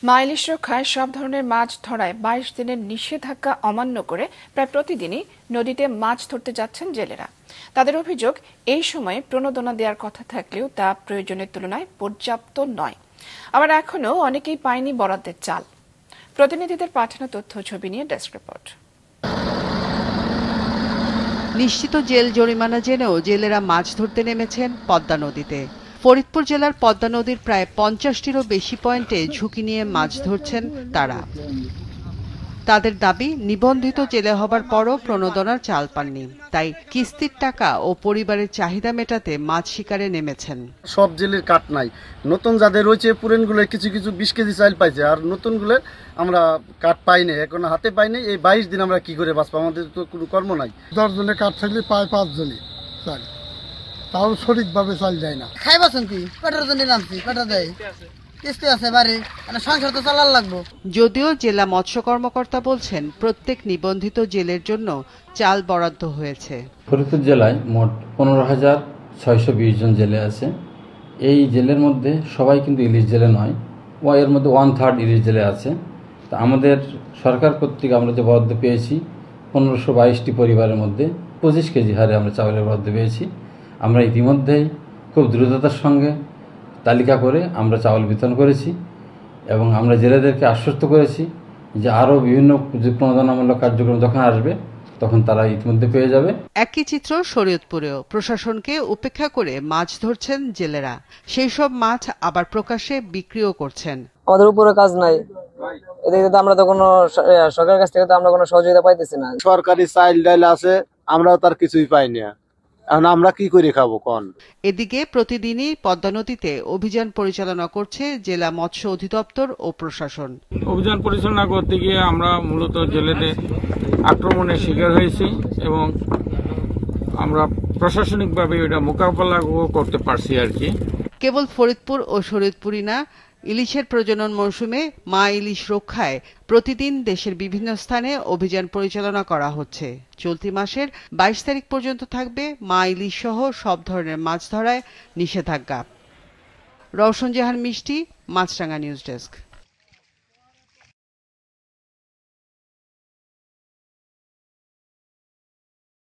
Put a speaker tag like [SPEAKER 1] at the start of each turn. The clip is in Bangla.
[SPEAKER 1] মা ইলিশ রক্ষায় সব ধরনের মাছ ধরায় 22 দিনের নিষেধাজ্ঞা অমান্য করে প্রায় প্রতিদিনই নদীতে মাছ ধরতে যাচ্ছেন জেলেরা। তাদের অভিযোগ, এই সময়ে প্রণোদনা দেওয়ার কথা থাকলেও তা প্রয়োজনের তুলনায় পর্যাপ্ত নয়। আবার এখনও অনেকেই পায়নি বরাদ্দের চাল। প্রতিনিধিদের পাঠানো তথ্য ছবি নিয়ে ডেস্ক রিপোর্ট।
[SPEAKER 2] নিশ্চিত জেল জরিমানা জেনেও জেলেরা মাছ ধরতে নেমেছেন পদ্মা নদীতে। ফরিদপুর জেলার পদ্মা নদীর প্রায় 50টিরও বেশি পয়েন্টে ঝুঁকি নিয়ে মাছ ধরছেন তারা। তাদের দাবি, নিবন্ধিত জেলে হবার পরও প্রণোদনার চাল পাননি, তাই কিস্তির টাকা ও পরিবারের চাহিদা মেটাতে মাছ শিকারে নেমেছেন।
[SPEAKER 3] সব জেলের কাট নাই, নতুন যাদের রয়েছে পুরানগুলো কিছু কিছু 20 কেজি চাল পাইছে, আর নতুনগুলো আমরা কাট পাইনি, এখন হাতে পাইনি। এই 22 দিন আমরা কি করে বাঁচবো? আমাদের তো কোনো কর্ম নাই।
[SPEAKER 4] 10 জনের কাট থাকলে পায় 5 জনই চাল, তাও সঠিকভাবে চাল যায় না।
[SPEAKER 5] খাইবাছেন কি পেটার জন্য নামছি, পেটা দেয় কিস্তি আছে বাড়ি, মানে সংসার তো চালার লাগবো।
[SPEAKER 2] যদিও জেলা মৎস্য কর্মকর্তা বলছেন প্রত্যেক নিবন্ধিত জেলের জন্য চাল বরাদ্দ হয়েছে।
[SPEAKER 6] ফরিদপুর জেলায় মোট 15,620 জন জেলে আছে। এই জেলের মধ্যে সবাই কিন্তু ইলিশ জেলে নয়, এর মধ্যে 1/3 ইলিশ জেলে আছে। তা আমাদের সরকার কর্তৃক আমরা যে বরাদ্দ পেয়েছি 1522টি পরিবারের মধ্যে 25 কেজি হারে আমরা চাউলের বরাদ্দ পেয়েছি। আমরা ইতিমধ্যেই খুব দ্রুততার সঙ্গে তালিকা করে আমরা চাউল বিতরণ করেছি এবং আমরা জেলেদেরকে আশ্বস্ত করেছি যে আরও বিভিন্ন প্রণোদনামূলক কার্যক্রম যখন আসবে তখন তারা ইতিমধ্যে পেয়ে যাবে।
[SPEAKER 2] একই চিত্র শরীয়তপুরেও। প্রশাসনকে উপেক্ষা করে মাছ ধরছেন জেলেরা, সেই সব মাছ আবার প্রকাশ্যে বিক্রিও করছেন।
[SPEAKER 5] আমাদের উপরে কাজ নাই, এদিকে তো আমরা তো কোনো সরকারের কাছ থেকে তো আমরা কোনো সহযোগিতা পাইতেছি না।
[SPEAKER 3] সরকারি চাল ডাল আছে, আমরাও তার কিছুই পাই না, এখন আমরা কি করে খাবো কোন?
[SPEAKER 2] এদিকে প্রতিদিনই পদ্মা নদীতে অভিযান পরিচালনা করছে জেলা মৎস্য অধিদপ্তর ও প্রশাসন।
[SPEAKER 7] অভিযান পরিচালনা করতে গিয়ে আমরা মূলত জেলেদের আক্রমণের শিকার হয়েছি এবং আমরা প্রশাসনিকভাবে এটা মোকাবেলা করতে পারছি আর কি।
[SPEAKER 2] কেবল ফরিদপুর ও শরীয়তপুরই না, ইলিশের প্রজনন মৌসুমে মা ইলিশ রক্ষায় প্রতিদিন দেশের বিভিন্ন স্থানে অভিযান পরিচালনা করা হচ্ছে। চলতি মাসের 22 তারিখ পর্যন্ত থাকবে মা ইলিশ সহ সব ধরনের মাছ ধরায় নিষেধাজ্ঞা। রওশন জাহান মিষ্টি, মাছরাঙা নিউজ ডেস্ক।